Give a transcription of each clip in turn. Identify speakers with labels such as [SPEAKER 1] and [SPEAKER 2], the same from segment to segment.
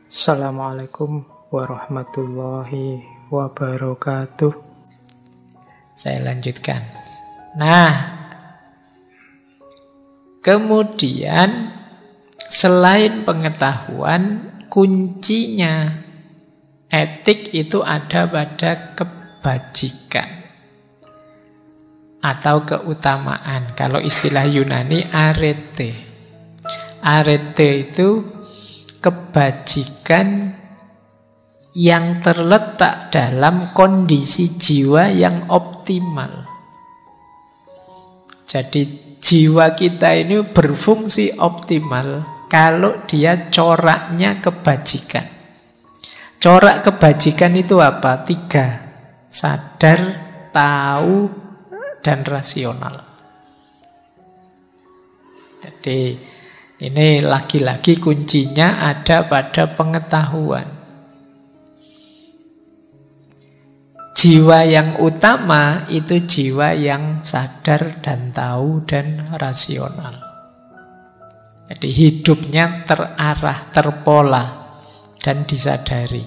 [SPEAKER 1] Assalamualaikum warahmatullahi wabarakatuh.
[SPEAKER 2] Saya lanjutkan. Nah, kemudian selain pengetahuan, kuncinya etik itu ada pada kebajikan atau keutamaan. Kalau istilah Yunani arete. Arete itu kebajikan yang terletak dalam kondisi jiwa yang optimal. Jadi jiwa kita ini berfungsi optimal kalau dia coraknya kebajikan. Corak kebajikan itu apa? 3. Sadar, tahu, dan rasional. Jadi ini lagi-lagi kuncinya ada pada pengetahuan. Jiwa yang utama itu jiwa yang sadar dan tahu dan rasional. Jadi hidupnya terarah, terpola, dan disadari.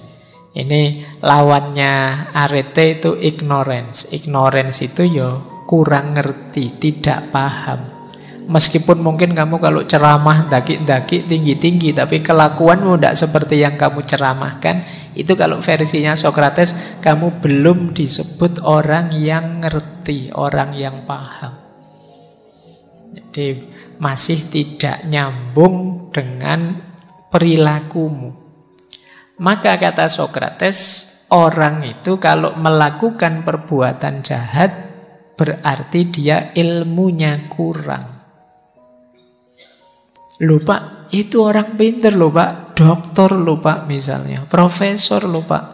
[SPEAKER 2] Ini lawannya arete itu ignorance. Ignorance itu ya kurang ngerti, tidak paham. Meskipun mungkin kamu kalau ceramah daki-daki tinggi-tinggi, tapi kelakuanmu tidak seperti yang kamu ceramahkan, itu kalau versinya Socrates, kamu belum disebut orang yang ngerti, orang yang paham. Jadi masih tidak nyambung dengan perilakumu. Maka kata Socrates, orang itu kalau melakukan perbuatan jahat, berarti dia ilmunya kurang. Loh Pak, itu orang pinter loh Pak, doktor loh Pak misalnya, profesor loh Pak.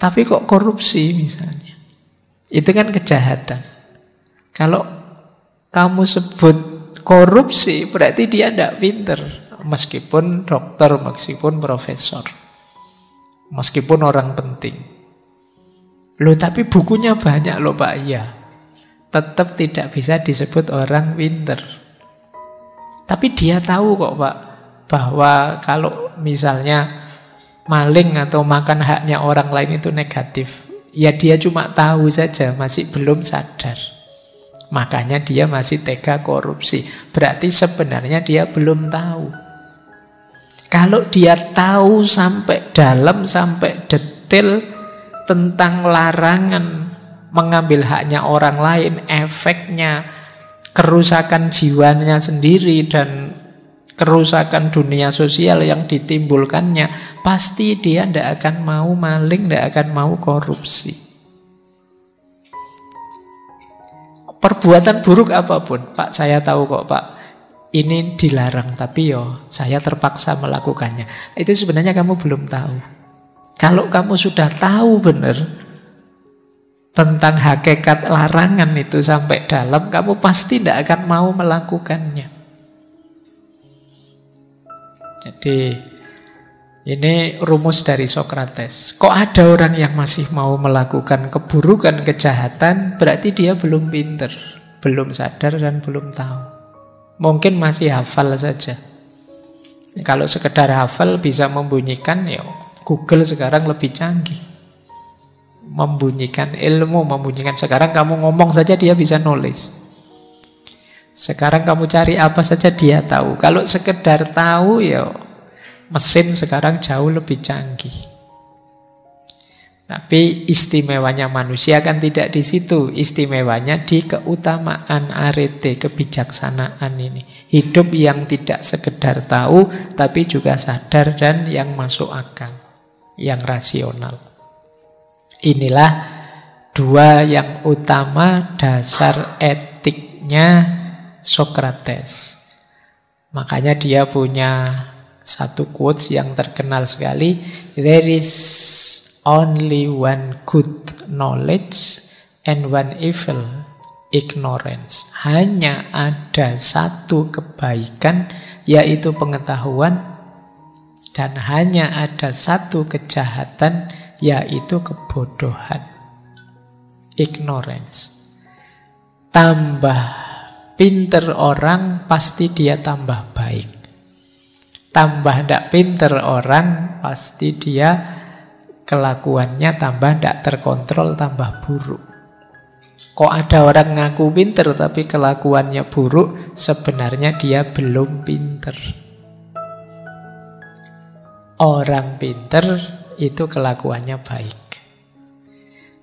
[SPEAKER 2] Tapi kok korupsi misalnya. Itu kan kejahatan. Kalau kamu sebut korupsi, berarti dia tidak pinter. Meskipun dokter, meskipun profesor, meskipun orang penting. Loh tapi bukunya banyak loh Pak, iya. Tetap tidak bisa disebut orang pinter. Tapi dia tahu kok Pak, bahwa kalau misalnya maling atau makan haknya orang lain itu negatif. Ya dia cuma tahu saja, masih belum sadar. Makanya dia masih tega korupsi. Berarti sebenarnya dia belum tahu. Kalau dia tahu sampai dalam, sampai detail tentang larangan mengambil haknya orang lain, efeknya, kerusakan jiwanya sendiri dan kerusakan dunia sosial yang ditimbulkannya, pasti dia tidak akan mau maling, tidak akan mau korupsi. Perbuatan buruk apapun, Pak saya tahu kok Pak, ini dilarang, tapi saya terpaksa melakukannya. Itu sebenarnya kamu belum tahu. Kalau kamu sudah tahu benar tentang hakikat larangan itu sampai dalam, kamu pasti tidak akan mau melakukannya. Jadi ini rumus dari Socrates. Kok ada orang yang masih mau melakukan keburukan, kejahatan, berarti dia belum pinter, belum sadar dan belum tahu. Mungkin masih hafal saja. Kalau sekedar hafal bisa membunyikan, Google sekarang lebih canggih. Membunyikan ilmu, membunyikan. Sekarang kamu ngomong saja dia bisa nulis. Sekarang kamu cari apa saja dia tahu. Kalau sekedar tahu mesin sekarang jauh lebih canggih. Tapi istimewanya manusia kan tidak di situ. Istimewanya di keutamaan arete, kebijaksanaan ini. Hidup yang tidak sekedar tahu, tapi juga sadar dan yang masuk akal, yang rasional. Inilah dua yang utama dasar etiknya Socrates. Makanya dia punya satu quotes yang terkenal sekali. There is only one good knowledge and one evil ignorance. Hanya ada satu kebaikan, yaitu pengetahuan, dan hanya ada satu kejahatan, yaitu kebodohan, ignorance. Tambah pinter orang, pasti dia tambah baik. tambah ndak pinter orang, pasti dia kelakuannya tambah ndak terkontrol, tambah buruk. Kok ada orang ngaku pinter tapi kelakuannya buruk, sebenarnya dia belum pinter. Orang pinter itu kelakuannya baik.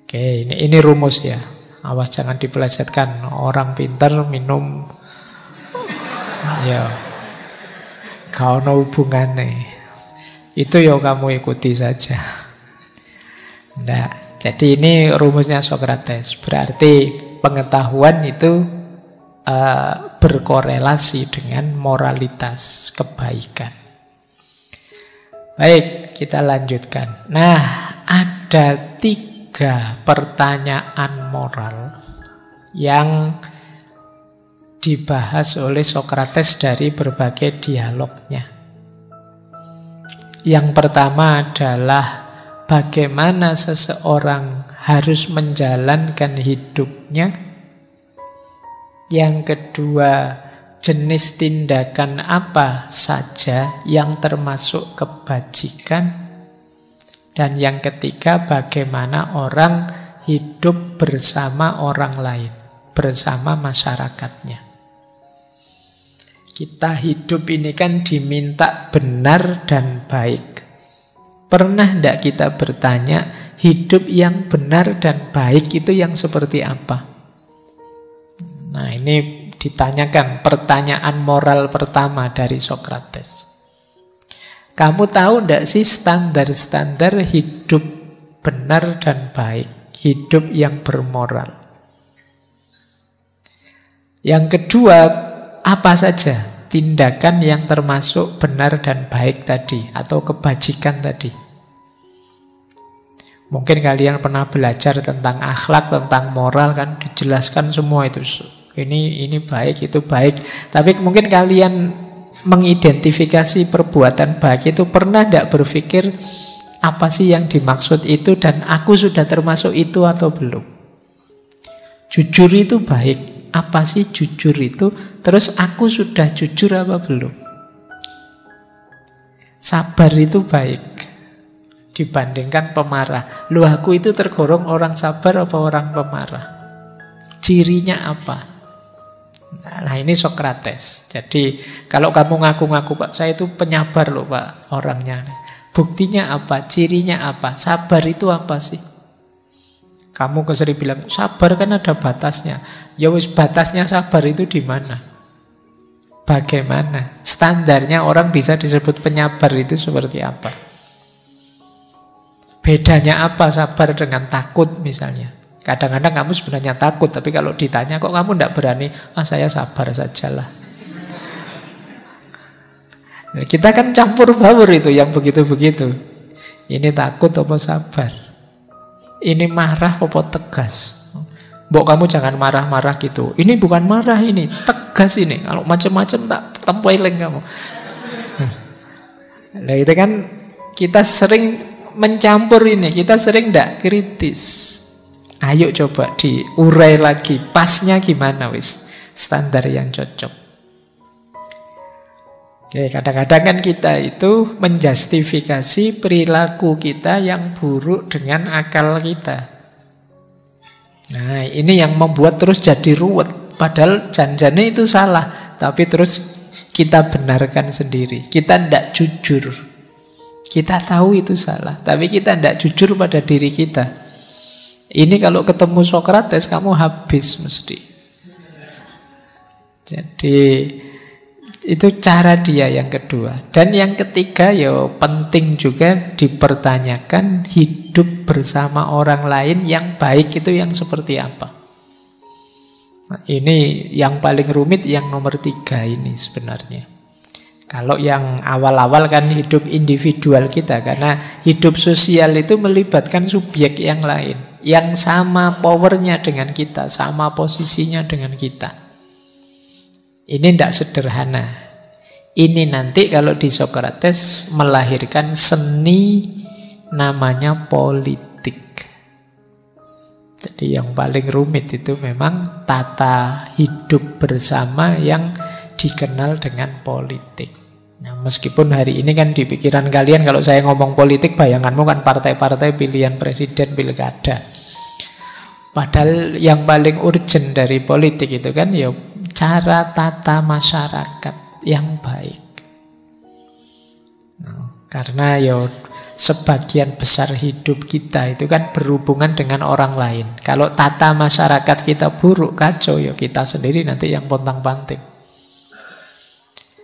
[SPEAKER 2] Oke, ini rumus ya. Awas jangan dipelesetkan. Orang pinter minum, ya, kau no hubungannya. Itu ya kamu ikuti saja. Nah, jadi ini rumusnya Sokrates. Berarti pengetahuan itu berkorelasi dengan moralitas, kebaikan. Baik, kita lanjutkan. Nah, ada 3 pertanyaan moral yang dibahas oleh Sokrates dari berbagai dialognya. Yang pertama adalah bagaimana seseorang harus menjalankan hidupnya. Yang kedua, jenis tindakan apa saja yang termasuk kebajikan. Dan yang ketiga, bagaimana orang hidup bersama orang lain, bersama masyarakatnya. Kita hidup ini kan diminta benar dan baik. Pernah tidak kita bertanya, hidup yang benar dan baik itu yang seperti apa? Nah, ini ditanyakan pertanyaan moral pertama dari Sokrates. Kamu tahu tidak sih standar-standar hidup benar dan baik, hidup yang bermoral? Yang kedua, apa saja tindakan yang termasuk benar dan baik tadi, atau kebajikan tadi? Mungkin kalian pernah belajar tentang akhlak, tentang moral, kan dijelaskan semua itu. Ini baik, itu baik. Tapi mungkin kalian mengidentifikasi perbuatan baik itu pernah tidak berpikir apa sih yang dimaksud itu dan aku sudah termasuk itu atau belum? Jujur itu baik. Apa sih jujur itu? Terus aku sudah jujur apa belum? Sabar itu baik dibandingkan pemarah. Loh, aku itu tergolong orang sabar apa orang pemarah? Cirinya apa? Nah, ini Sokrates. Jadi kalau kamu ngaku-ngaku, Pak, saya itu penyabar loh, Pak, orangnya. Buktinya apa? Cirinya apa? Sabar itu apa sih? Kamu sering bilang, sabar kan ada batasnya. Ya wis, batasnya sabar itu di mana? Bagaimana? Standarnya orang bisa disebut penyabar itu seperti apa? Bedanya apa sabar dengan takut misalnya? Kadang-kadang kamu sebenarnya takut, tapi kalau ditanya kok kamu tidak berani, saya sabar sajalah. Nah, kita kan campur baur itu yang begitu-begitu. Ini takut apa sabar? Ini marah apa tegas? Mbok kamu jangan marah-marah gitu. Ini bukan marah, ini tegas ini. Kalau macam-macam tak tempeleng kamu. Nah, itu kan kita sering mencampur ini, kita sering tidak kritis. Ayo coba diurai lagi, pasnya gimana wis, standar yang cocok. Oke, kadang-kadang kan kita itu menjustifikasi perilaku kita yang buruk dengan akal kita. Nah, ini yang membuat terus jadi ruwet. Padahal janjinya itu salah, tapi terus kita benarkan sendiri. Kita tidak jujur. Kita tahu itu salah, tapi kita tidak jujur pada diri kita. Ini kalau ketemu Sokrates kamu habis mesti. Jadi itu cara dia yang kedua. Dan yang ketiga ya penting juga dipertanyakan hidup bersama orang lain yang baik itu yang seperti apa. Nah, ini yang paling rumit yang nomor 3 ini sebenarnya. Kalau yang awal-awal kan hidup individual kita, karena hidup sosial itu melibatkan subjek yang lain, yang sama powernya dengan kita, sama posisinya dengan kita. Ini tidak sederhana. Ini nanti kalau di Sokrates melahirkan seni namanya politik. Jadi yang paling rumit itu memang tata hidup bersama yang dikenal dengan politik. Nah, meskipun hari ini kan di pikiran kalian kalau saya ngomong politik, bayanganmu kan partai-partai pilihan presiden, pilkada. Padahal yang paling urgent dari politik itu kan ya cara tata masyarakat yang baik. Nah, karena ya sebagian besar hidup kita itu kan berhubungan dengan orang lain. Kalau tata masyarakat kita buruk, kacau, ya kita sendiri nanti yang pontang-panting.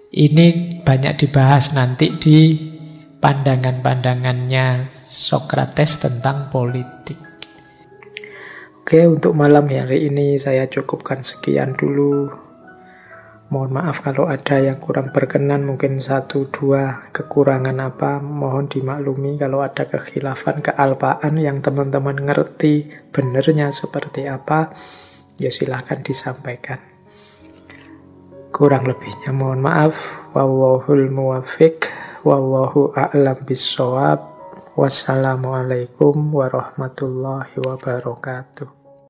[SPEAKER 2] Ini banyak dibahas nanti di pandangan-pandangannya Socrates tentang politik.
[SPEAKER 1] Oke, untuk malam hari ini saya cukupkan sekian dulu. Mohon maaf kalau ada yang kurang berkenan, mungkin 1-2 kekurangan apa, mohon dimaklumi. Kalau ada kekhilafan, kealpaan yang teman-teman ngerti benernya seperti apa, ya silahkan disampaikan. Kurang lebihnya mohon maaf. Wallahul muwaffiq, wallahu a'lam bissawab. Wassalamualaikum warahmatullahi wabarakatuh.